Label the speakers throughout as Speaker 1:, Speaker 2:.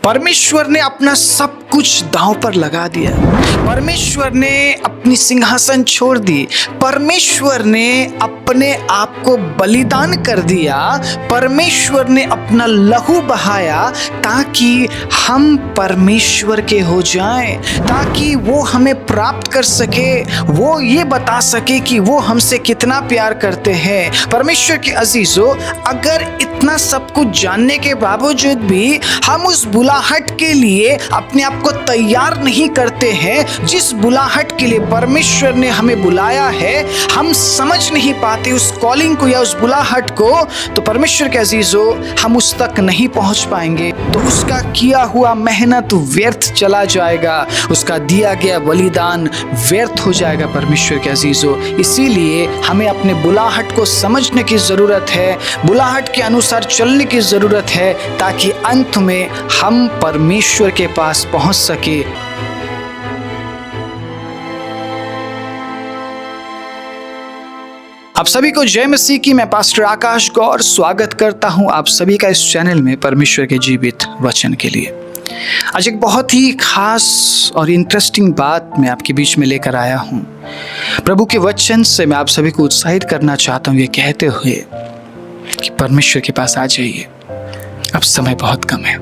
Speaker 1: परमेश्वर ने अपना सब कुछ दांव पर लगा दिया। परमेश्वर ने अपनी सिंहासन छोड़ दी। परमेश्वर ने अपने आप को बलिदान कर दिया। परमेश्वर ने अपना लहू बहाया ताकि हम परमेश्वर के हो जाएं, ताकि वो हमें प्राप्त कर सके, वो ये बता सके कि वो हमसे कितना प्यार करते हैं। परमेश्वर के अजीजों, अगर इतना सब कुछ जानने के बावजूद भी हम उस बुलाहट के लिए अपने आप को तैयार नहीं करते हैं जिस बुलाहट के लिए परमेश्वर ने हमें बुलाया है, हम समझ नहीं पाते उस कॉलिंग को या उस बुलाहट को, तो परमेश्वर के अजीजों, हम उस तक नहीं पहुंच पाएंगे। तो उसका किया हुआ मेहनत व्यर्थ चला जाएगा, उसका दिया गया बलिदान व्यर्थ हो जाएगा परमेश्वर के अजीजों। इसीलिए हमें अपने बुलाहट को समझने की ज़रूरत है, बुलाहट के अनुसार चलने की ज़रूरत है, ताकि अंत में हम परमेश्वर के पास पहुंच सके। आप सभी को जय मसीह की। मैं पास्टर आकाश गौर स्वागत करता हूं आप सभी का इस चैनल में परमेश्वर के जीवित वचन के लिए। आज एक बहुत ही खास और इंटरेस्टिंग बात मैं आपके बीच में लेकर आया हूं। प्रभु के वचन से मैं आप सभी को उत्साहित करना चाहता हूं, ये कहते हुए कि परमेश्वर के पास आ जाइए, अब समय बहुत कम है।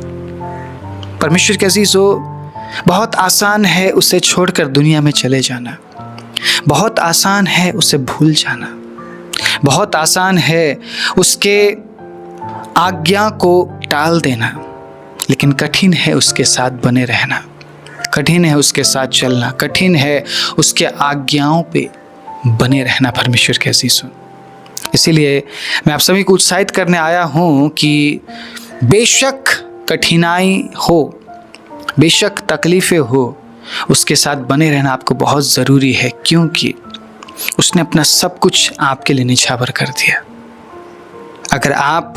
Speaker 1: परमेश्वर के अजीजों, बहुत आसान है उसे छोड़कर दुनिया में चले जाना, बहुत आसान है उसे भूल जाना, बहुत आसान है उसके आज्ञा को टाल देना, लेकिन कठिन है उसके साथ बने रहना, कठिन है उसके साथ चलना, कठिन है उसके आज्ञाओं पे बने रहना परमेश्वर के अजीजों। इसीलिए मैं आप सभी को उत्साहित करने आया हूँ कि बेशक कठिनाई हो, बेशक तकलीफ़ें हो, उसके साथ बने रहना आपको बहुत ज़रूरी है, क्योंकि उसने अपना सब कुछ आपके लिए निछावर कर दिया। अगर आप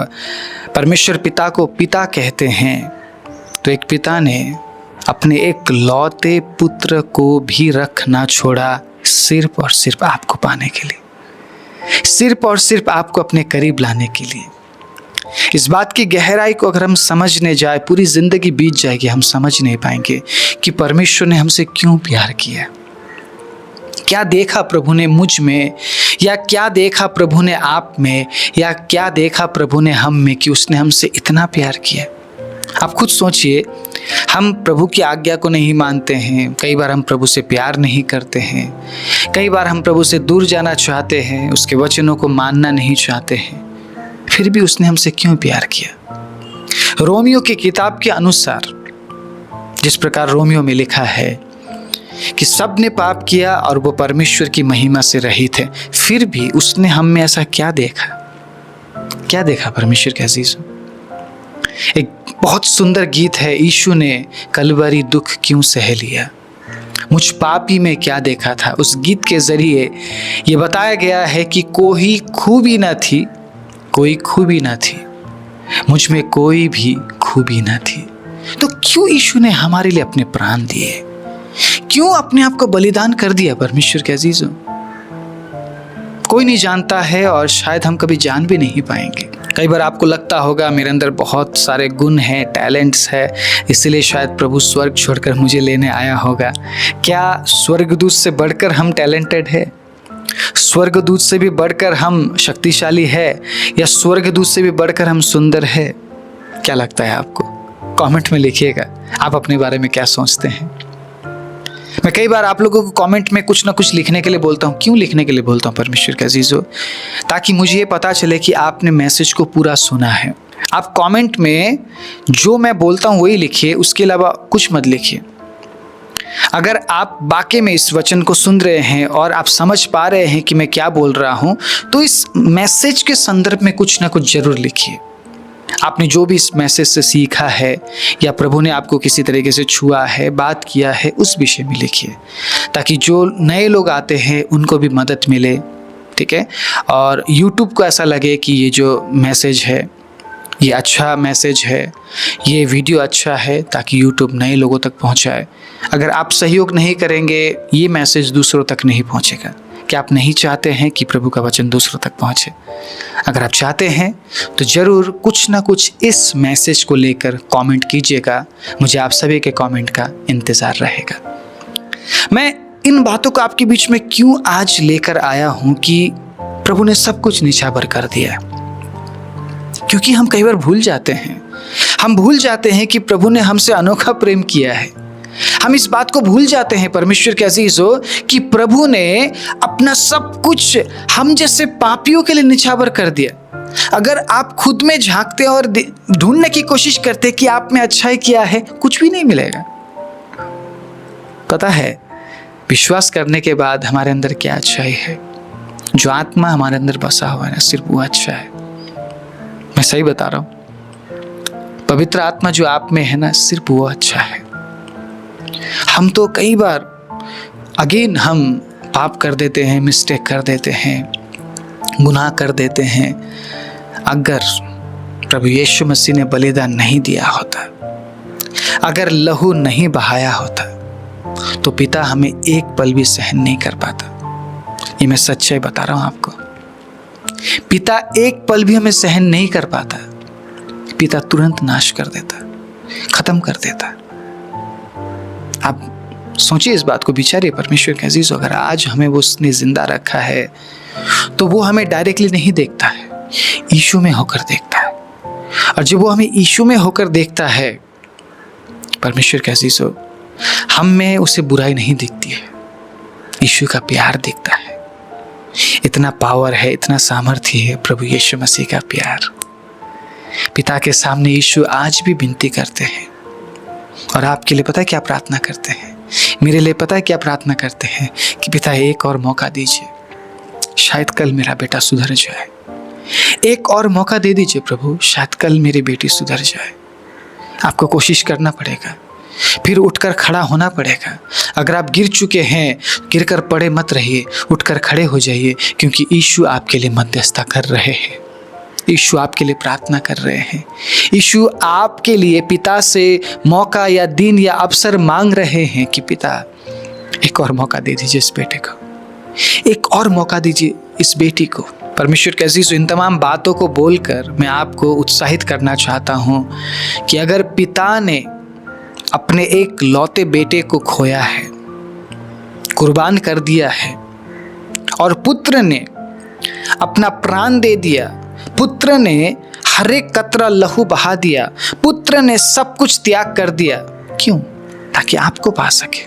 Speaker 1: परमेश्वर पिता को पिता कहते हैं, तो एक पिता ने अपने एक लौते पुत्र को भी रख ना छोड़ा, सिर्फ और सिर्फ आपको पाने के लिए, सिर्फ और सिर्फ आपको अपने करीब लाने के लिए। इस बात की गहराई को अगर हम समझने जाए, पूरी जिंदगी बीत जाएगी, हम समझ नहीं पाएंगे कि परमेश्वर ने हमसे क्यों प्यार किया। क्या देखा प्रभु ने मुझ में, या क्या देखा प्रभु ने आप में, या क्या देखा प्रभु ने हम में कि उसने हमसे इतना प्यार किया। आप खुद सोचिए, हम प्रभु की आज्ञा को नहीं मानते हैं, कई बार हम प्रभु से प्यार नहीं करते हैं, कई बार हम प्रभु से दूर जाना चाहते हैं, उसके वचनों को मानना नहीं चाहते हैं, फिर भी उसने हमसे क्यों प्यार किया। रोमियो की किताब के अनुसार, जिस प्रकार रोमियो में लिखा है कि सब ने पाप किया और वो परमेश्वर की महिमा से रहित है, फिर भी उसने हम में ऐसा क्या देखा, क्या देखा परमेश्वर के अजीजों। एक बहुत सुंदर गीत है, यीशु ने कलवरी दुख क्यों सह लिया, मुझ पापी में क्या देखा था। उस गीत के जरिए ये बताया गया है कि कोई खूबी न थी, कोई खूबी ना थी, मुझ में कोई भी खूबी ना थी, तो क्यों यीशु ने हमारे लिए अपने प्राण दिए, क्यों अपने आप को बलिदान कर दिया परमेश्वर के अजीजों। कोई नहीं जानता है और शायद हम कभी जान भी नहीं पाएंगे। कई बार आपको लगता होगा मेरे अंदर बहुत सारे गुण हैं, टैलेंट्स है, इसलिए शायद प्रभु स्वर्ग छोड़कर मुझे लेने आया होगा। क्या स्वर्गदूत से बढ़कर हम टैलेंटेड है? स्वर्गदूत से भी बढ़कर हम शक्तिशाली है? या स्वर्गदूत से भी बढ़कर हम सुंदर है? क्या लगता है आपको? कमेंट में लिखिएगा, आप अपने बारे में क्या सोचते हैं। मैं कई बार आप लोगों को कमेंट में कुछ ना कुछ लिखने के लिए बोलता हूँ। क्यों लिखने के लिए बोलता हूँ परमेश्वर के अजीजों? ताकि मुझे ये पता चले कि आपने मैसेज को पूरा सुना है। आप कमेंट में जो मैं बोलता हूँ वही लिखिए, उसके अलावा कुछ मत लिखिए। अगर आप वाकई में इस वचन को सुन रहे हैं और आप समझ पा रहे हैं कि मैं क्या बोल रहा हूं, तो इस मैसेज के संदर्भ में कुछ ना कुछ जरूर लिखिए। आपने जो भी इस मैसेज से सीखा है या प्रभु ने आपको किसी तरीके से छुआ है, बात किया है, उस विषय में लिखिए, ताकि जो नए लोग आते हैं उनको भी मदद मिले। ठीक है, और YouTube को ऐसा लगे कि ये जो मैसेज है ये अच्छा मैसेज है, ये वीडियो अच्छा है, ताकि YouTube नए लोगों तक पहुंचाए। अगर आप सहयोग नहीं करेंगे, ये मैसेज दूसरों तक नहीं पहुंचेगा, क्या आप नहीं चाहते हैं कि प्रभु का वचन दूसरों तक पहुंचे? अगर आप चाहते हैं तो ज़रूर कुछ ना कुछ इस मैसेज को लेकर कमेंट कीजिएगा। मुझे आप सभी के कमेंट का इंतज़ार रहेगा। मैं इन बातों को आपके बीच में क्यों आज लेकर आया हूं कि प्रभु ने सब कुछ निछावर कर दिया है। क्योंकि हम कई बार भूल जाते हैं कि प्रभु ने हमसे अनोखा प्रेम किया है। हम इस बात को भूल जाते हैं परमेश्वर के अजीजों कि प्रभु ने अपना सब कुछ हम जैसे पापियों के लिए निछावर कर दिया। अगर आप खुद में झांकते और ढूंढने की कोशिश करते कि आप में अच्छाई क्या है, कुछ भी नहीं मिलेगा। पता है, विश्वास करने के बाद हमारे अंदर क्या अच्छाई है, जो आत्मा हमारे अंदर बसा हुआ है ना, सिर्फ वो अच्छा है। मैं सही बता रहा हूं, पवित्र आत्मा जो आप में है ना, सिर्फ वो अच्छा है। हम तो कई बार हम पाप कर देते हैं, मिस्टेक कर देते हैं, गुनाह कर देते हैं। अगर प्रभु यीशु मसीह ने बलिदान नहीं दिया होता, अगर लहू नहीं बहाया होता, तो पिता हमें एक पल भी सहन नहीं कर पाता। ये मैं सच्चाई बता रहा हूं आपको। पिता एक पल भी हमें सहन नहीं कर पाता। पिता तुरंत नाश कर देता, खत्म कर देता। आप सोचिए इस बात को, बिचारे परमेश्वर के अजीजों, अगर आज हमें वो उसने जिंदा रखा है तो वो हमें डायरेक्टली नहीं देखता है, यीशु में होकर देखता है। और जब वो हमें यीशु में होकर देखता है परमेश्वर के अजीजों, हम में उसे बुराई नहीं दिखती है, यीशु का प्यार दिखता है। इतना पावर है, इतना सामर्थ्य है प्रभु यीशु मसीह का प्यार। पिता के सामने यीशु आज भी विनती करते हैं। और आपके लिए पता है क्या प्रार्थना करते हैं? मेरे लिए पता है क्या प्रार्थना करते हैं? कि पिता एक और मौका दीजिए, शायद कल मेरा बेटा सुधर जाए। एक और मौका दे दीजिए प्रभु, शायद कल मेरी बेटी सुधर जाए। आपको कोशिश करना पड़ेगा, फिर उठकर खड़ा होना पड़ेगा। अगर आप गिर चुके हैं, गिरकर पड़े मत रहिए, उठकर खड़े हो जाइए, क्योंकि यीशु आपके लिए मध्यस्थता कर रहे हैं। यीशु आपके लिए प्रार्थना कर रहे हैं। यीशु आपके लिए पिता से मौका या दिन या अवसर मांग रहे हैं कि पिता एक और मौका दे दीजिए इस बेटे को, एक और मौका दीजिए इस बेटी को। परमेश्वर के अजीज़ों, इन तमाम बातों को बोलकर मैं आपको उत्साहित करना चाहता हूँ कि अगर पिता ने अपने एक लौते बेटे को खोया है, कुर्बान कर दिया है, और पुत्र ने अपना प्राण दे दिया, पुत्र ने हर एक कतरा लहू बहा दिया, पुत्र ने सब कुछ त्याग कर दिया। क्यों? ताकि आपको पा सके,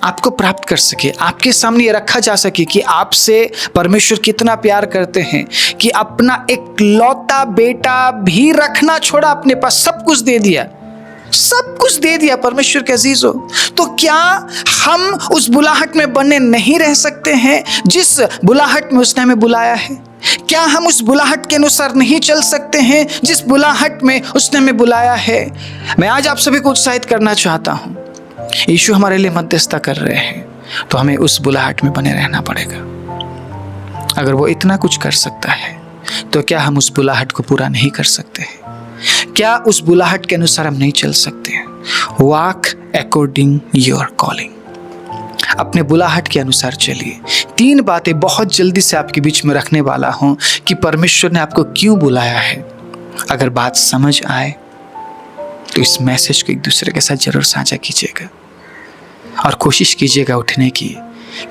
Speaker 1: आपको प्राप्त कर सके, आपके सामने ये रखा जा सके कि आपसे परमेश्वर कितना प्यार करते हैं कि अपना एक लौता बेटा भी रखना छोड़ा, अपने पास सब कुछ दे दिया, सब कुछ दे दिया परमेश्वर के अजीजों। तो क्या हम उस बुलाहट में बने नहीं रह सकते हैं जिस बुलाहट में उसने हमें बुलाया है? क्या हम उस बुलाहट के अनुसार नहीं चल सकते हैं जिस बुलाहट में उसने हमें बुलाया है? मैं आज आप सभी को उत्साहित करना चाहता हूं, यीशु हमारे लिए मध्यस्थता कर रहे हैं, तो हमें उस बुलाहट में बने रहना पड़ेगा। अगर वो इतना कुछ कर सकता है, तो क्या हम उस बुलाहट को पूरा नहीं कर सकते हैं? क्या उस बुलाहट के अनुसार हम नहीं चल सकते हैं? वॉक अकॉर्डिंग योर कॉलिंग, अपने बुलाहट के अनुसार चलिए। 3 बातें बहुत जल्दी से आपके बीच में रखने वाला हूं कि परमेश्वर ने आपको क्यों बुलाया है। अगर बात समझ आए तो इस मैसेज को एक दूसरे के साथ जरूर साझा कीजिएगा और कोशिश कीजिएगा उठने की,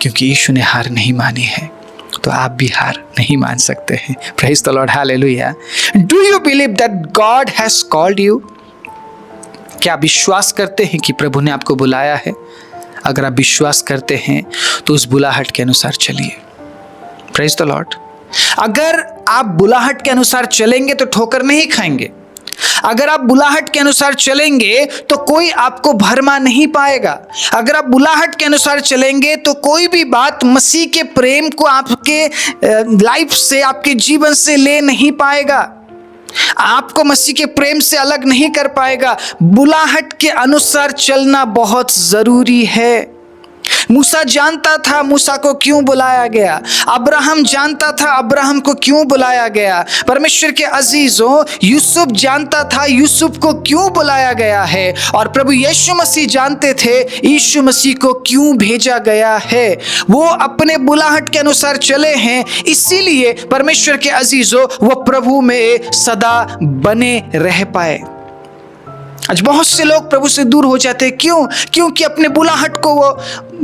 Speaker 1: क्योंकि यीशु ने हार नहीं मानी है, तो आप भी हार नहीं मान सकते हैं। Praise the Lord, hallelujah. Do you believe that God has called you? क्या विश्वास करते हैं कि प्रभु ने आपको बुलाया है? अगर आप विश्वास करते हैं तो उस बुलाहट के अनुसार चलिए। Praise the Lord. अगर आप बुलाहट के अनुसार चलेंगे तो ठोकर नहीं खाएंगे। अगर आप बुलाहट के अनुसार चलेंगे तो कोई आपको भरमा नहीं पाएगा। अगर आप बुलाहट के अनुसार चलेंगे तो कोई भी बात मसीह के प्रेम को आपके लाइफ से, आपके जीवन से ले नहीं पाएगा, आपको मसीह के प्रेम से अलग नहीं कर पाएगा। बुलाहट के अनुसार चलना बहुत जरूरी है। मूसा जानता था मूसा को क्यों बुलाया गया, अब्राहम जानता था अब्राहम को क्यों बुलाया गया। परमेश्वर के अजीजों, यूसुफ जानता था यूसुफ को क्यों बुलाया गया है, और प्रभु यीशु मसीह जानते थे यीशु मसीह को क्यों भेजा गया है। वो अपने बुलाहट के अनुसार चले हैं, इसीलिए परमेश्वर के अजीजों वो प्रभु में सदा बने रह पाए। आज बहुत से लोग प्रभु से दूर हो जाते हैं, क्यों? क्योंकि अपने बुलाहट को वो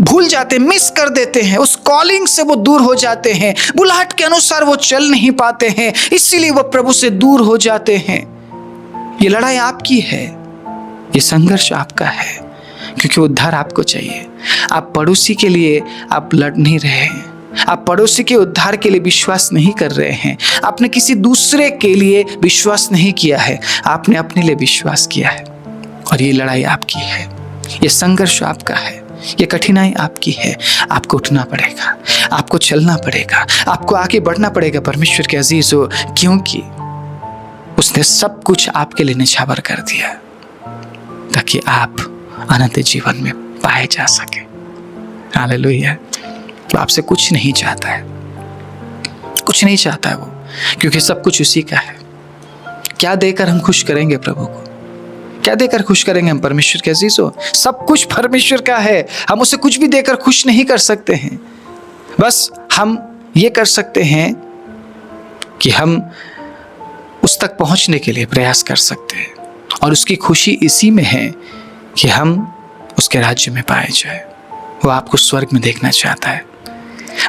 Speaker 1: भूल जाते, मिस कर देते हैं, उस कॉलिंग से वो दूर हो जाते हैं, बुलाहट के अनुसार वो चल नहीं पाते हैं, इसीलिए वो प्रभु से दूर हो जाते हैं। ये लड़ाई आपकी है, ये संघर्ष आपका है, क्योंकि उद्धार आपको चाहिए। आप पड़ोसी के लिए आप लड़ नहीं रहे हैं, आप पड़ोसी के उद्धार के लिए विश्वास नहीं कर रहे हैं, आपने किसी दूसरे के लिए विश्वास नहीं किया है, आपने अपने लिए विश्वास किया है। और ये लड़ाई आपकी है, ये संघर्ष आपका है, ये कठिनाई आपकी है। आपको उठना पड़ेगा, आपको चलना पड़ेगा, आपको आगे बढ़ना पड़ेगा परमेश्वर के अजीजों, क्योंकि उसने सब कुछ आपके लिए निछावर कर दिया ताकि आप अनंत जीवन में पाए जा सके। हालेलुया। तो आपसे कुछ नहीं चाहता है, कुछ नहीं चाहता है वो, क्योंकि सब कुछ उसी का है। क्या देकर हम खुश करेंगे प्रभु को? क्या देकर खुश करेंगे हम परमेश्वर के अजीजों? सब कुछ परमेश्वर का है, हम उसे कुछ भी देकर खुश नहीं कर सकते हैं। बस हम ये कर सकते हैं कि हम उस तक पहुंचने के लिए प्रयास कर सकते हैं, और उसकी खुशी इसी में है कि हम उसके राज्य में पाए जाए। वो आपको स्वर्ग में देखना चाहता है,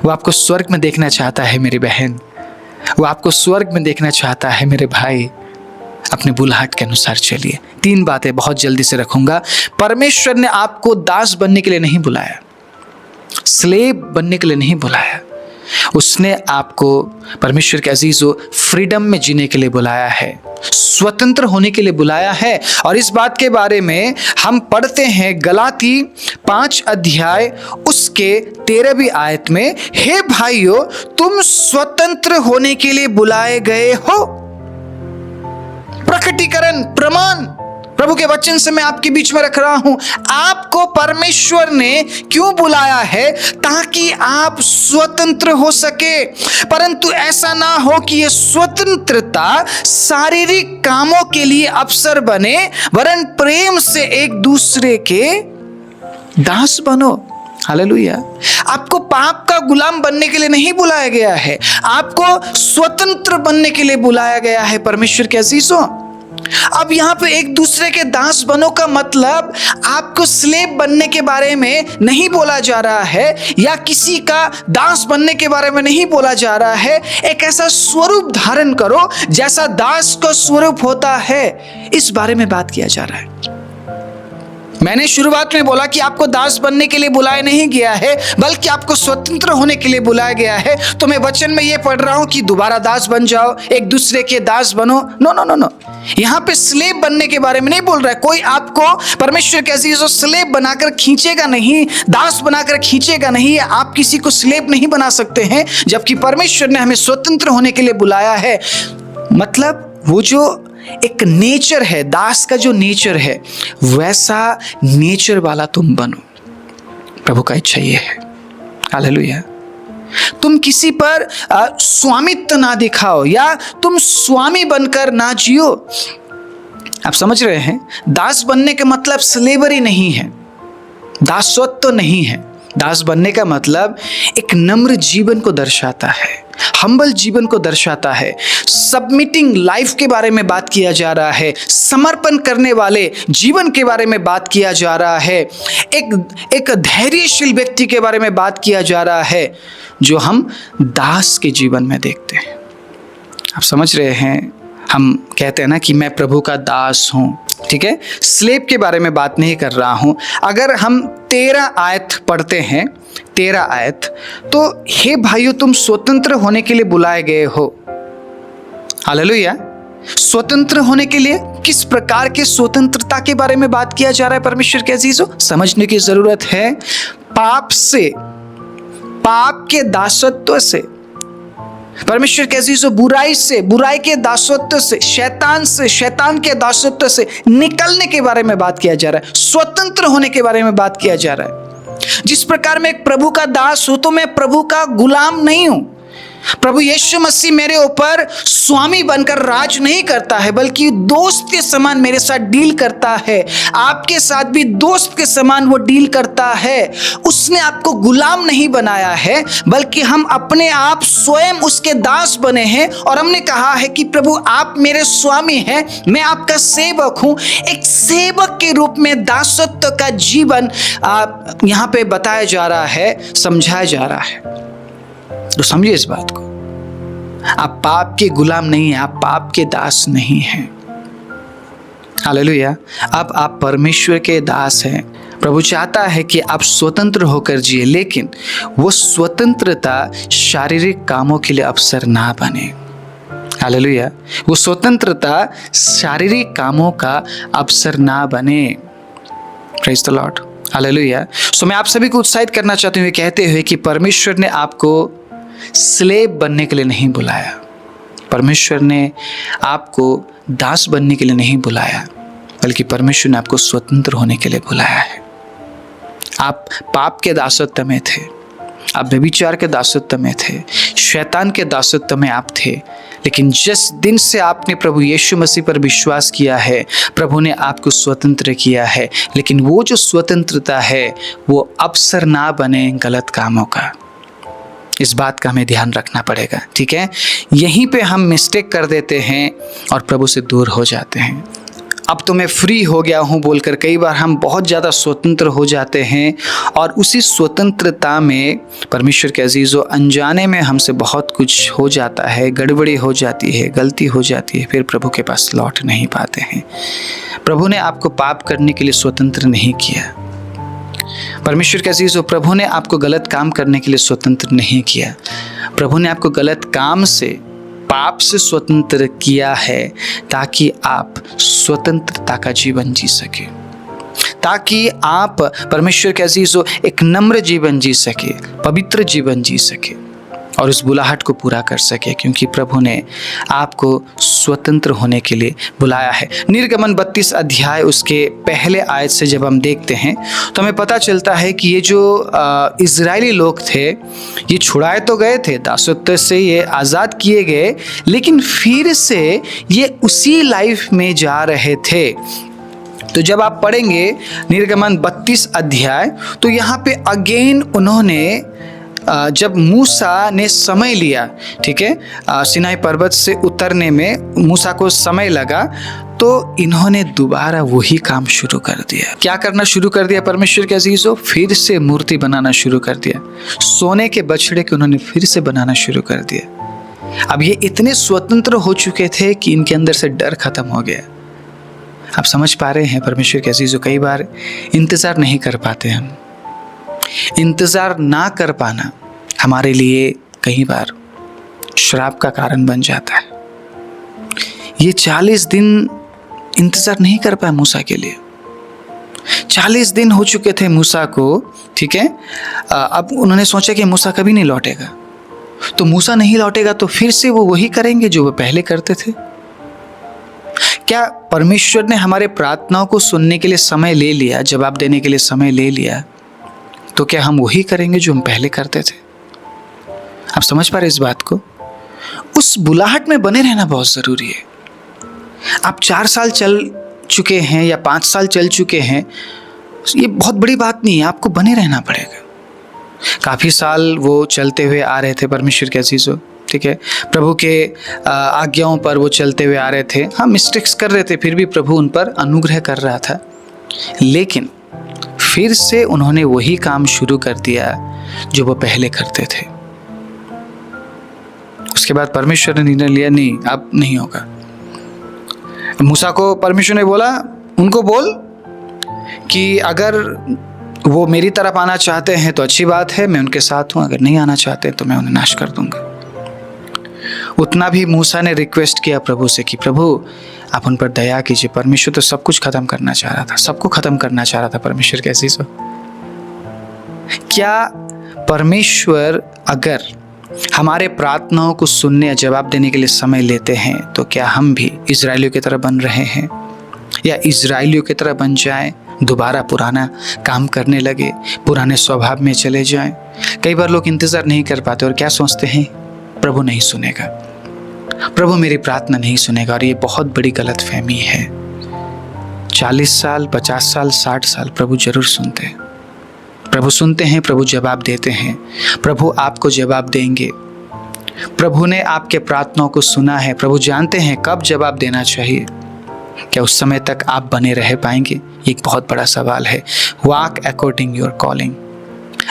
Speaker 1: वो आपको स्वर्ग में देखना चाहता है मेरी बहन, वो आपको स्वर्ग में देखना चाहता है मेरे भाई। अपने बुलाहट के अनुसार चलिए। 3 बातें बहुत जल्दी से रखूंगा। परमेश्वर ने आपको दास बनने के लिए नहीं बुलाया, स्लेव बनने के लिए नहीं बुलाया, उसने आपको परमेश्वर के अजीजों फ्रीडम में जीने के लिए बुलाया है, स्वतंत्र होने के लिए बुलाया है। और इस बात के बारे में हम पढ़ते हैं गलाती 5 अध्याय उसके 13वीं आयत में, हे भाइयों तुम स्वतंत्र होने के लिए बुलाए गए हो। प्रकटीकरण प्रमाण प्रभु के वचन से मैं आपके बीच में रख रहा हूं। आपको परमेश्वर ने क्यों बुलाया है? ताकि आप स्वतंत्र हो सके। परंतु ऐसा ना हो कि यह स्वतंत्रता शारीरिक कामों के लिए अवसर बने, वरन प्रेम से एक दूसरे के दास बनो। हालेलुया। आपको पाप का गुलाम बनने के लिए नहीं बुलाया गया है, आपको स्वतंत्र बनने के लिए बुलाया गया है परमेश्वर के अजीजों। अब यहाँ पे एक दूसरे के दास बनो का मतलब आपको स्लेव बनने के बारे में नहीं बोला जा रहा है, या किसी का दास बनने के बारे में नहीं बोला जा रहा है। एक ऐसा स्वरूप धारण करो जैसा दास का स्वरूप होता है, इस बारे में बात किया जा रहा है। मैंने शुरुआत में बोला कि आपको दास बनने के लिए बुलाया नहीं गया है, बल्कि आपको स्वतंत्र होने के लिए बुलाया गया है। तो मैं वचन में ये पढ़ रहा हूं कि दोबारा दास बन जाओ, एक दूसरे के दास बनो। नो नो नो नो, यहां पे स्लेव बनने के बारे में नहीं बोल रहा है। कोई आपको परमेश्वर के अजीजों स्लेव बनाकर खींचेगा नहीं, दास बनाकर खींचेगा नहीं। आप किसी को स्लेव नहीं बना सकते हैं, जबकि परमेश्वर ने हमें स्वतंत्र होने के लिए बुलाया है। मतलब वो जो एक नेचर है, दास का जो नेचर है, वैसा नेचर वाला तुम बनो। प्रभु का इच्छा ये है। हालेलुया। तुम किसी पर स्वामित्व ना दिखाओ, या तुम स्वामी बनकर ना जियो। आप समझ रहे हैं? दास बनने का मतलब स्लेवरी नहीं है, दासत्व नहीं है। दास बनने का मतलब एक नम्र जीवन को दर्शाता है, हम्बल जीवन को दर्शाता है। सबमिटिंग लाइफ के बारे में बात किया जा रहा है, समर्पण करने वाले जीवन के बारे में बात किया जा रहा है, एक धैर्यशील व्यक्ति के बारे में बात किया जा रहा है, जो हम दास के जीवन में देखते हैं। आप समझ रहे हैं? हम कहते हैं ना कि मैं प्रभु का दास हूं, ठीक है? स्लेव के बारे में बात नहीं कर रहा हूं। अगर हम 13 आयत पढ़ते हैं, 13 आयत, तो हे भाइयों तुम स्वतंत्र होने के लिए बुलाए गए हो। हालेलुया। स्वतंत्र होने के लिए, किस प्रकार के स्वतंत्रता के बारे में बात किया जा रहा है परमेश्वर के अजीजों? समझने की जरूरत है। पाप से, पाप के दासत्व से, परमेश्वर के अजीजों बुराई से, बुराई के दासत्व से, शैतान के दासत्व से निकलने के बारे में बात किया जा रहा है। स्वतंत्र होने के बारे में बात किया जा रहा है। जिस प्रकार मैं एक प्रभु का दास हूं तो मैं प्रभु का गुलाम नहीं हूं। प्रभु यीशु मसीह मेरे ऊपर स्वामी बनकर राज नहीं करता है, बल्कि दोस्त के समान मेरे साथ डील करता है। आपके साथ भी दोस्त के समान वो डील करता है। उसने आपको गुलाम नहीं बनाया है, बल्कि हम अपने आप स्वयं उसके दास बने हैं। और हमने कहा है कि प्रभु आप मेरे स्वामी हैं, मैं आपका सेवक हूं। एक सेवक के रूप में दासत्व का जीवन यहाँ पे बताया जा रहा है, समझाया जा रहा है। तो समझिए इस बात को, आप पाप के गुलाम नहीं हैं, आप पाप के दास नहीं हैं। हालेलुया। अब आप परमेश्वर के दास हैं। प्रभु चाहता है कि आप स्वतंत्र होकर जिए, लेकिन वो स्वतंत्रता शारीरिक कामों के लिए अवसर ना बने। हालेलुया। वो स्वतंत्रता शारीरिक कामों का अवसर ना बने। Praise the Lord. हालेलुया। सो मैं आप सभी को उत्साहित करना चाहती हूँ कहते हुए कि परमेश्वर ने आपको स्लेव बनने के लिए नहीं बुलाया, परमेश्वर ने आपको दास बनने के लिए नहीं बुलाया, बल्कि परमेश्वर ने आपको स्वतंत्र होने के लिए बुलाया है। आप पाप के दासत्व में थे, आप व्यभिचार के दासत्व में थे, शैतान के दासत्व में आप थे, लेकिन जिस दिन से आपने प्रभु यीशु मसीह पर विश्वास किया है, प्रभु ने आपको स्वतंत्र किया है। लेकिन वो जो स्वतंत्रता है वो अवसर ना बने गलत कामों का। इस बात का हमें ध्यान रखना पड़ेगा, ठीक है। यहीं पे हम मिस्टेक कर देते हैं और प्रभु से दूर हो जाते हैं। अब तो मैं फ्री हो गया हूँ बोलकर कई बार हम बहुत ज़्यादा स्वतंत्र हो जाते हैं, और उसी स्वतंत्रता में परमेश्वर के अजीज़ों अनजाने में हमसे बहुत कुछ हो जाता है, गड़बड़ी हो जाती है, गलती हो जाती है, फिर प्रभु के पास लौट नहीं पाते हैं। प्रभु ने आपको पाप करने के लिए स्वतंत्र नहीं किया। परमेश्वर के अजीज़ों, प्रभु ने आपको गलत काम करने के लिए स्वतंत्र नहीं किया। प्रभु ने आपको गलत काम से, पाप से स्वतंत्र किया है ताकि आप स्वतंत्रता का जीवन जी सके, ताकि आप परमेश्वर के अजीज़ों एक नम्र जीवन जी सके, पवित्र जीवन जी सके और उस बुलाहट को पूरा कर सके, क्योंकि प्रभु ने आपको स्वतंत्र होने के लिए बुलाया है। निर्गमन 32 अध्याय उसके पहले आयत से जब हम देखते हैं तो हमें पता चलता है कि ये जो इजरायली लोग थे, ये छुड़ाए तो गए थे, दासत्व से ये आज़ाद किए गए, लेकिन फिर से ये उसी लाइफ में जा रहे थे। तो जब आप पढ़ेंगे निर्गमन 32 अध्याय तो यहाँ पे अगेन उन्होंने जब मूसा ने समय लिया, ठीक है, सिनाई पर्वत से उतरने में मूसा को समय लगा, तो इन्होंने दोबारा वही काम शुरू कर दिया। क्या करना शुरू कर दिया परमेश्वर के अजीज़ों? फिर से मूर्ति बनाना शुरू कर दिया। सोने के बछड़े के उन्होंने फिर से बनाना शुरू कर दिया। अब ये इतने स्वतंत्र हो चुके थे कि इनके अंदर से डर खत्म हो गया। आप समझ पा रहे हैं परमेश्वर के अजीज़ों, कई बार इंतज़ार नहीं कर पाते हम। इंतज़ार ना कर पाना हमारे लिए कई बार श्राप का कारण बन जाता है। ये 40 दिन इंतज़ार नहीं कर पाए मूसा के लिए। 40 दिन हो चुके थे मूसा को, ठीक है। अब उन्होंने सोचा कि मूसा कभी नहीं लौटेगा, तो मूसा नहीं लौटेगा तो फिर से वो वही करेंगे जो वो पहले करते थे। क्या परमेश्वर ने हमारे प्रार्थनाओं को सुनने के लिए समय ले लिया, जवाब देने के लिए समय ले लिया, तो क्या हम वही करेंगे जो हम पहले करते थे? आप समझ पा रहे इस बात को? उस बुलाहट में बने रहना बहुत ज़रूरी है। आप 4 साल चल चुके हैं या 5 साल चल चुके हैं, ये बहुत बड़ी बात नहीं है, आपको बने रहना पड़ेगा। काफ़ी साल वो चलते हुए आ रहे थे परमेश्वर के अजीज़ों, ठीक है, प्रभु के आज्ञाओं पर वो चलते हुए आ रहे थे। हाँ, मिस्टेक्स कर रहे थे, फिर भी प्रभु उन पर अनुग्रह कर रहा था, लेकिन फिर से उन्होंने वही काम शुरू कर दिया जो वो पहले करते थे। उसके बाद परमेश्वर ने निर्णय लिया, नहीं, अब नहीं होगा। मूसा को परमेश्वर ने बोला, उनको बोल कि अगर वो मेरी तरफ आना चाहते हैं तो अच्छी बात है, मैं उनके साथ हूँ, अगर नहीं आना चाहते तो मैं उन्हें नाश कर दूंगा। उतना भी मूसा ने रिक्वेस्ट किया प्रभु से कि प्रभु आप उन पर दया कीजिए। परमेश्वर तो सब कुछ खत्म करना चाह रहा था, सबको खत्म करना चाह रहा था परमेश्वर के अजीज़ों। क्या परमेश्वर अगर हमारे प्रार्थनाओं को सुनने या जवाब देने के लिए समय लेते हैं, तो क्या हम भी इजरायलियों की तरह बन रहे हैं या इजरायलियों की तरह बन जाएं? दोबारा पुराना काम करने लगे, पुराने स्वभाव में चले जाएं। कई बार लोग इंतज़ार नहीं कर पाते और क्या सोचते हैं, प्रभु नहीं सुनेगा, प्रभु मेरी प्रार्थना नहीं सुनेगा। और ये बहुत बड़ी गलतफहमी है। 40 साल, 50 साल, 60 साल प्रभु जरूर सुनते हैं। प्रभु सुनते हैं, प्रभु जवाब देते हैं, प्रभु आपको जवाब देंगे। प्रभु ने आपके प्रार्थनाओं को सुना है, प्रभु जानते हैं कब जवाब देना चाहिए। क्या उस समय तक आप बने रह पाएंगे? एक बहुत बड़ा सवाल है। वॉक अकॉर्डिंग योर कॉलिंग,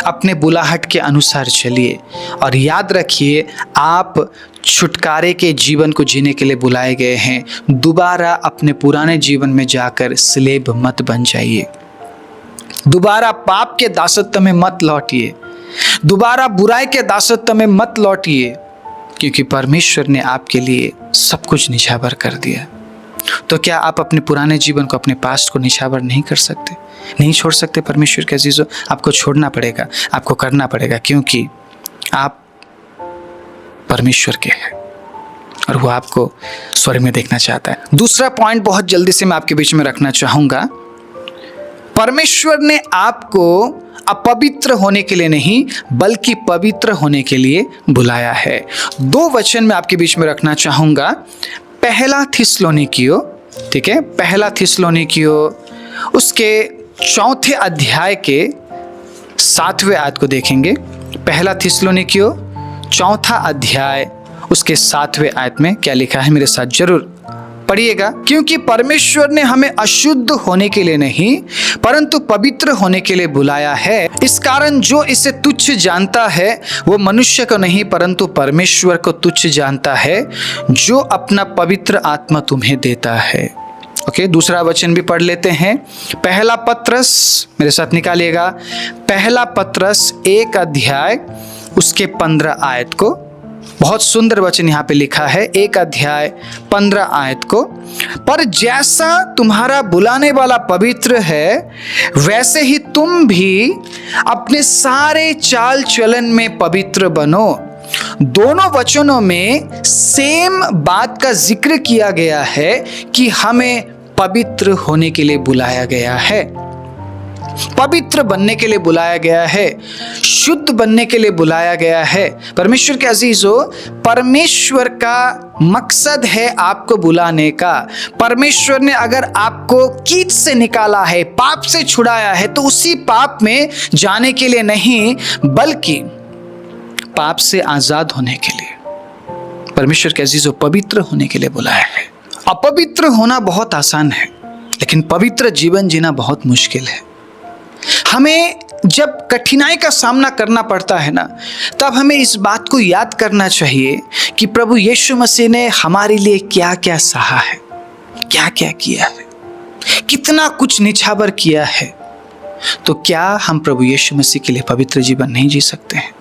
Speaker 1: अपने बुलाहट के अनुसार चलिए और याद रखिए आप छुटकारे के जीवन को जीने के लिए बुलाए गए हैं। दोबारा अपने पुराने जीवन में जाकर स्लेब मत बन जाइए, दोबारा पाप के दासत्व में मत लौटिए, दोबारा बुराई के दासत्व में मत लौटिए, क्योंकि परमेश्वर ने आपके लिए सब कुछ निछावर कर दिया। तो क्या आप अपने पुराने जीवन को, अपने पास्ट को निछावर नहीं कर सकते, नहीं छोड़ सकते? परमेश्वर के अजीजों, आपको छोड़ना पड़ेगा, आपको करना पड़ेगा, क्योंकि आप परमेश्वर के हैं और वो आपको स्वर्ग में देखना चाहता है। दूसरा पॉइंट बहुत जल्दी से मैं आपके बीच में रखना चाहूँगा। परमेश्वर ने आपको अपवित्र होने के लिए नहीं बल्कि पवित्र होने के लिए बुलाया है। 2 वचन मैं आपके बीच में रखना चाहूँगा। पहला थिस्सलुनीकियों, ठीक है, पहला थिस्सलुनीकियों उसके 4 अध्याय के 7वें आयत को देखेंगे। पहला थिस्सलुनीकियों 4 अध्याय उसके 7वें आयत में क्या लिखा है, मेरे साथ जरूर पढ़िएगा। क्योंकि परमेश्वर ने हमें अशुद्ध होने के लिए नहीं परंतु पवित्र होने के लिए बुलाया है। इस कारण जो इसे तुच्छ जानता है वो मनुष्य को नहीं परंतु परमेश्वर को तुच्छ जानता है, जो अपना पवित्र आत्मा तुम्हें देता है। ओके, दूसरा वचन भी पढ़ लेते हैं। पहला पत्रस, मेरे साथ निकालिएगा, पहला पत्रस 1 अध्याय उसके 15 आयत को। बहुत सुंदर वचन यहाँ पे लिखा है, 1 अध्याय 15 आयत को। पर जैसा तुम्हारा बुलाने वाला पवित्र है वैसे ही तुम भी अपने सारे चाल चलन में पवित्र बनो। दोनों वचनों में सेम बात का जिक्र किया गया है कि हमें पवित्र होने के लिए बुलाया गया है, पवित्र बनने के लिए बुलाया गया है, शुद्ध बनने के लिए बुलाया गया है। परमेश्वर के अजीजों, परमेश्वर का मकसद है आपको बुलाने का। परमेश्वर ने अगर आपको कीच से निकाला है, पाप से छुड़ाया है, तो उसी पाप में जाने के लिए नहीं बल्कि पाप से आजाद होने के लिए, परमेश्वर के अजीजों, पवित्र होने के लिए बुलाया है। अपवित्र होना बहुत आसान है लेकिन पवित्र जीवन जीना बहुत मुश्किल है। हमें जब कठिनाई का सामना करना पड़ता है ना, तब हमें इस बात को याद करना चाहिए कि प्रभु यीशु मसीह ने हमारे लिए क्या क्या सहा है, क्या क्या किया है, कितना कुछ निछावर किया है। तो क्या हम प्रभु यीशु मसीह के लिए पवित्र जीवन नहीं जी सकते हैं?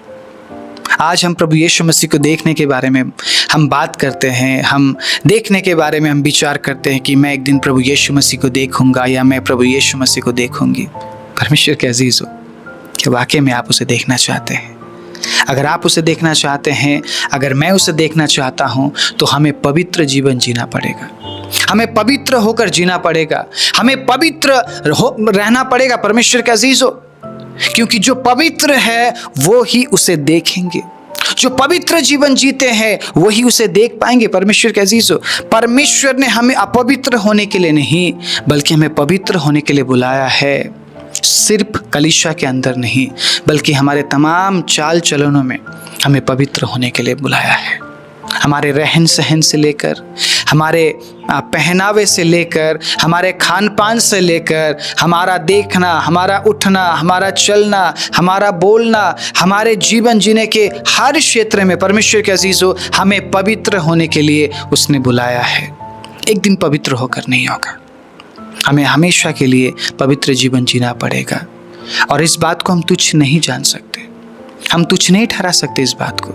Speaker 1: आज हम प्रभु यीशु मसीह को देखने के बारे में हम बात करते हैं, हम देखने के बारे में हम विचार करते हैं कि मैं एक दिन प्रभु यीशु मसीह को देखूंगा या मैं प्रभु यीशु मसीह को देखूंगी। परमेश्वर के अजीज हो, क्या वाकई में आप उसे देखना चाहते हैं? अगर आप उसे देखना चाहते हैं, अगर मैं उसे देखना चाहता हूं, तो हमें पवित्र जीवन जीना पड़ेगा, हमें पवित्र होकर जीना पड़ेगा, हमें पवित्र रहना पड़ेगा। परमेश्वर के अजीज हो, क्योंकि जो पवित्र है वो ही उसे देखेंगे, जो पवित्र जीवन जीते हैं वही उसे देख पाएंगे। परमेश्वर के अजीज हो, परमेश्वर ने हमें अपवित्र होने के लिए नहीं बल्कि हमें पवित्र होने के लिए बुलाया है। सिर्फ कलीसिया के अंदर नहीं बल्कि हमारे तमाम चाल चलनों में हमें पवित्र होने के लिए बुलाया है। हमारे रहन सहन से लेकर, हमारे पहनावे से लेकर, हमारे खान पान से लेकर, हमारा देखना, हमारा उठना, हमारा चलना, हमारा बोलना, हमारे जीवन जीने के हर क्षेत्र में परमेश्वर के अजीजों, हमें पवित्र होने के लिए उसने बुलाया है। एक दिन पवित्र होकर नहीं होगा, हमें हमेशा के लिए पवित्र जीवन जीना पड़ेगा। और इस बात को हम तुच्छ नहीं जान सकते, हम तुच्छ नहीं ठहरा सकते इस बात को।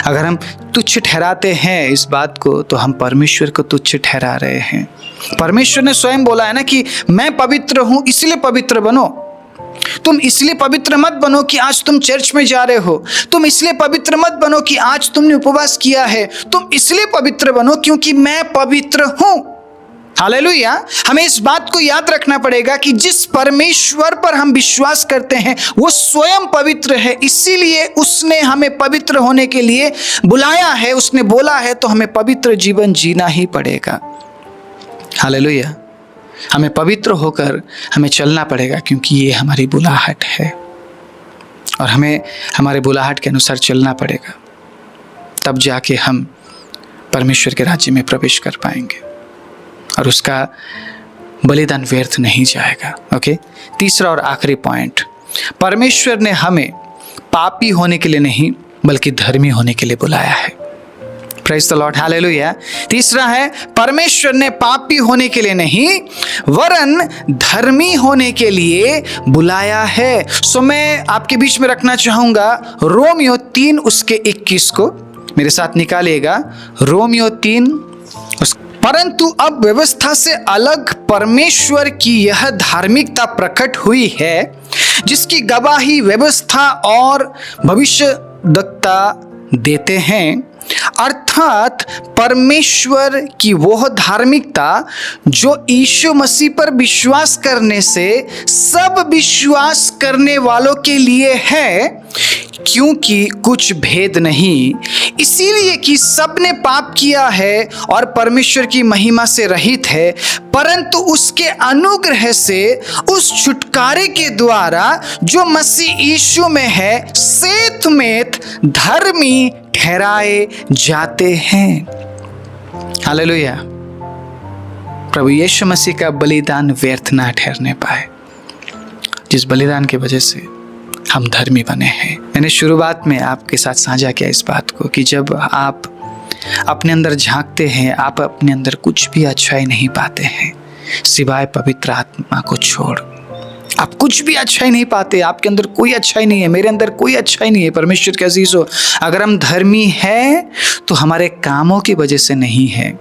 Speaker 1: अगर हम तुच्छ ठहराते हैं इस बात को तो हम परमेश्वर को तुच्छ ठहरा रहे हैं। परमेश्वर ने स्वयं बोला है ना कि मैं पवित्र हूं इसलिए पवित्र बनो। तुम इसलिए पवित्र मत बनो कि आज तुम चर्च में जा रहे हो, तुम इसलिए पवित्र मत बनो कि आज तुमने उपवास किया है, तुम इसलिए पवित्र बनो क्योंकि मैं पवित्र हूं। हालेलुया। हमें इस बात को याद रखना पड़ेगा कि जिस परमेश्वर पर हम विश्वास करते हैं वो स्वयं पवित्र है, इसीलिए उसने हमें पवित्र होने के लिए बुलाया है। उसने बोला है तो हमें पवित्र जीवन जीना ही पड़ेगा। हालेलुया। हमें पवित्र होकर हमें चलना पड़ेगा, क्योंकि ये हमारी बुलाहट है और हमें हमारे बुलाहट के अनुसार चलना पड़ेगा। तब जाके हम परमेश्वर के राज्य में प्रवेश कर पाएंगे और उसका बलिदान व्यर्थ नहीं जाएगा। ओके, तीसरा और आखिरी पॉइंट, परमेश्वर ने हमें पापी होने के लिए नहीं बल्कि धर्मी होने के लिए बुलाया है। Praise the Lord, hallelujah. तीसरा है, परमेश्वर ने पापी होने के लिए नहीं वरन धर्मी होने के लिए बुलाया है। सो मैं आपके बीच में रखना चाहूंगा रोमियो 3 उसके 21 को, मेरे साथ निकालिएगा। रोमियो 3, परंतु अब व्यवस्था से अलग परमेश्वर की यह धार्मिकता प्रकट हुई है जिसकी गवाही व्यवस्था और भविष्यद्वक्ता देते हैं, अर्थात परमेश्वर की वह धार्मिकता जो यीशु मसीह पर विश्वास करने से सब विश्वास करने वालों के लिए है, क्योंकि कुछ भेद नहीं, इसीलिए कि सबने पाप किया है और परमेश्वर की महिमा से रहित है, परंतु उसके अनुग्रह से उस छुटकारे के द्वारा जो मसीह यीशु में है सेतमेत धर्मी ठहराए जाते हैं। हालेलुया। प्रभु यीशु मसीह का बलिदान व्यर्थ ना ठहरने पाए, जिस बलिदान की वजह से हम धर्मी बने हैं। मैंने शुरुआत में आपके साथ साझा किया इस बात को कि जब आप अपने अंदर झांकते हैं, आप अपने अंदर कुछ भी अच्छाई नहीं पाते हैं सिवाय पवित्र आत्मा को छोड़। आप कुछ भी अच्छाई नहीं पाते, आपके अंदर कोई अच्छाई नहीं है, मेरे अंदर कोई अच्छाई नहीं है। परमेश्वर के अजीजों, अगर हम धर्मी हैं तो हमारे कामों की वजह से नहीं है।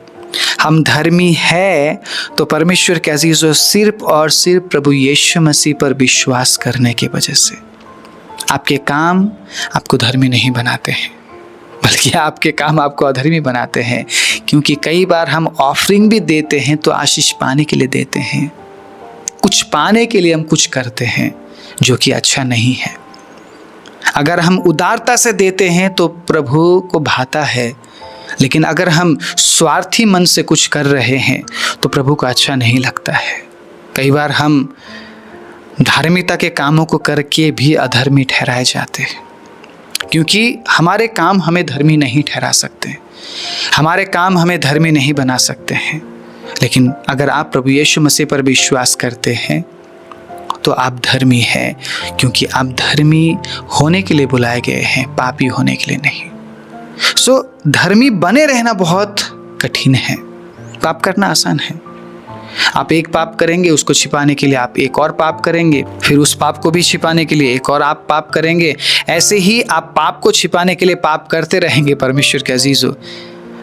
Speaker 1: हम धर्मी है तो परमेश्वर के अजीजों सिर्फ और सिर्फ प्रभु यीशु मसीह पर विश्वास करने की वजह से। आपके काम आपको धर्मी नहीं बनाते हैं, बल्कि आपके काम आपको अधर्मी बनाते हैं, क्योंकि कई बार हम ऑफरिंग भी देते हैं तो आशीष पाने के लिए देते हैं, कुछ पाने के लिए हम कुछ करते हैं जो कि अच्छा नहीं है। अगर हम उदारता से देते हैं तो प्रभु को भाता है, लेकिन अगर हम स्वार्थी मन से कुछ कर रहे हैं तो प्रभु को अच्छा नहीं लगता है। कई बार हम धार्मिकता के कामों को करके भी अधर्मी ठहराए जाते हैं, क्योंकि हमारे काम हमें धर्मी नहीं ठहरा सकते, हमारे काम हमें धर्मी नहीं बना सकते हैं। लेकिन अगर आप प्रभु यीशु मसीह पर विश्वास करते हैं तो आप धर्मी हैं, क्योंकि आप धर्मी होने के लिए बुलाए गए हैं, पापी होने के लिए नहीं। सो धर्मी बने रहना बहुत कठिन है, पाप करना आसान है। आप एक पाप करेंगे, उसको छिपाने के लिए आप एक और पाप करेंगे, फिर उस पाप को भी छिपाने के लिए एक और आप पाप करेंगे। ऐसे ही आप पाप को छिपाने के लिए पाप करते रहेंगे। परमेश्वर के अजीजों,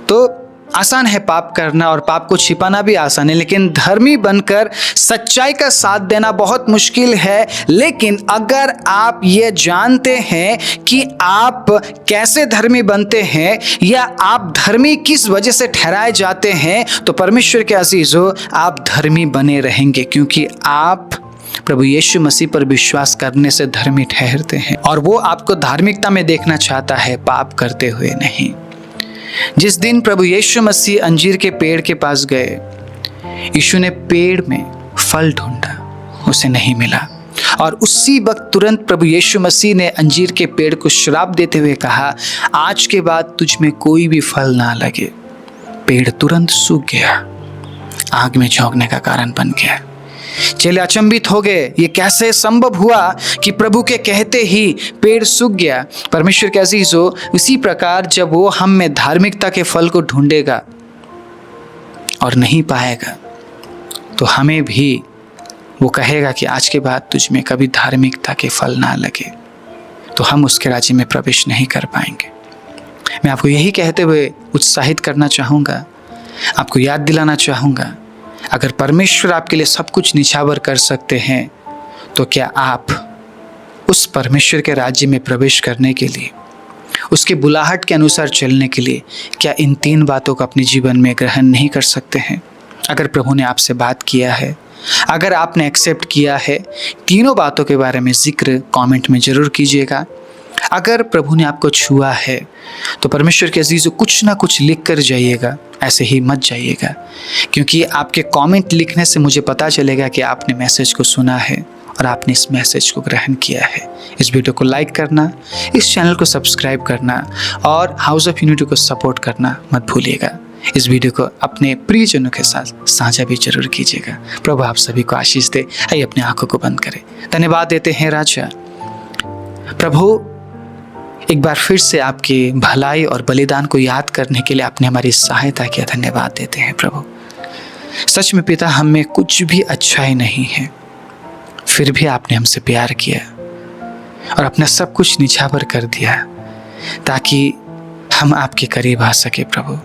Speaker 1: तो आसान है पाप करना और पाप को छिपाना भी आसान है, लेकिन धर्मी बनकर सच्चाई का साथ देना बहुत मुश्किल है। लेकिन अगर आप ये जानते हैं कि आप कैसे धर्मी बनते हैं या आप धर्मी किस वजह से ठहराए जाते हैं, तो परमेश्वर के अजीजों आप धर्मी बने रहेंगे, क्योंकि आप प्रभु यीशु मसीह पर विश्वास करने से धर्मी ठहरते हैं और वो आपको धार्मिकता में देखना चाहता है, पाप करते हुए नहीं। जिस दिन प्रभु यीशु मसीह अंजीर के पेड़ के पास गए, यीशु ने पेड़ में फल ढूंढा, उसे नहीं मिला, और उसी वक्त तुरंत प्रभु यीशु मसीह ने अंजीर के पेड़ को श्राप देते हुए कहा, आज के बाद तुझ में कोई भी फल ना लगे। पेड़ तुरंत सूख गया, आग में झोंकने का कारण बन गया। चेले अचंभित हो गए, ये कैसे संभव हुआ कि प्रभु के कहते ही पेड़ सूख गया। परमेश्वर के अजीजों, उसी प्रकार जब वो हम में धार्मिकता के फल को ढूंढेगा और नहीं पाएगा, तो हमें भी वो कहेगा कि आज के बाद तुझ में कभी धार्मिकता के फल ना लगे, तो हम उसके राज्य में प्रवेश नहीं कर पाएंगे। मैं आपको यही कहते हुए उत्साहित करना चाहूँगा, आपको याद दिलाना चाहूँगा, अगर परमेश्वर आपके लिए सब कुछ निछावर कर सकते हैं, तो क्या आप उस परमेश्वर के राज्य में प्रवेश करने के लिए, उसके बुलाहट के अनुसार चलने के लिए, क्या इन 3 बातों को अपने जीवन में ग्रहण नहीं कर सकते हैं? अगर प्रभु ने आपसे बात किया है, अगर आपने एक्सेप्ट किया है, तीनों बातों के बारे में जिक्र कमेंट में ज़रूर कीजिएगा। अगर प्रभु ने आपको छुआ है तो परमेश्वर के अजीज़ों कुछ ना कुछ लिख कर जाइएगा, ऐसे ही मत जाइएगा, क्योंकि आपके कमेंट लिखने से मुझे पता चलेगा कि आपने मैसेज को सुना है और आपने इस मैसेज को ग्रहण किया है। इस वीडियो को लाइक करना, इस चैनल को सब्सक्राइब करना और हाउस ऑफ यूनिटी को सपोर्ट करना मत भूलिएगा। इस वीडियो को अपने प्रियजनों के साथ साझा भी जरूर कीजिएगा। प्रभु आप सभी को आशीष दे। आइए अपनी आंखों को बंद करें। धन्यवाद देते हैं राजा। प्रभु एक बार फिर से आपकी भलाई और बलिदान को याद करने के लिए आपने हमारी सहायता किया। धन्यवाद देते हैं प्रभु। सच में पिता, हम में कुछ भी अच्छाई नहीं है, फिर भी आपने हमसे प्यार किया और अपना सब कुछ निछावर कर दिया ताकि हम आपके करीब आ सके। प्रभु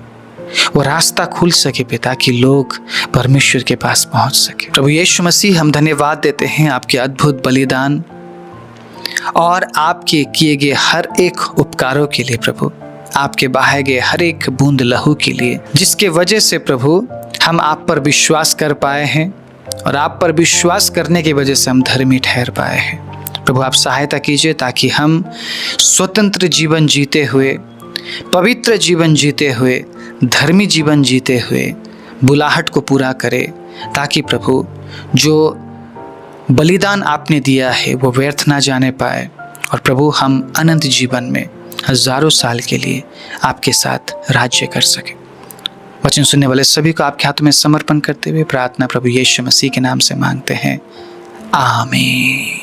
Speaker 1: वो रास्ता खुल सके पिता कि लोग परमेश्वर के पास पहुंच सके। प्रभु यीशु मसीह, हम धन्यवाद देते हैं आपके अद्भुत बलिदान और आपके किए गए हर एक उपकारों के लिए। प्रभु आपके बहाए गए हर एक बूंद लहू के लिए, जिसके वजह से प्रभु हम आप पर विश्वास कर पाए हैं और आप पर विश्वास करने की वजह से हम धर्मी ठहर पाए हैं। प्रभु आप सहायता कीजिए ताकि हम स्वतंत्र जीवन जीते हुए, पवित्र जीवन जीते हुए, धर्मी जीवन जीते हुए बुलाहट को पूरा करें, ताकि प्रभु जो बलिदान आपने दिया है वो व्यर्थ ना जाने पाए और प्रभु हम अनंत जीवन में हजारों साल के लिए आपके साथ राज्य कर सके। वचन सुनने वाले सभी को आपके हाथों में समर्पण करते हुए प्रार्थना प्रभु यीशु मसीह के नाम से मांगते हैं, आमीन।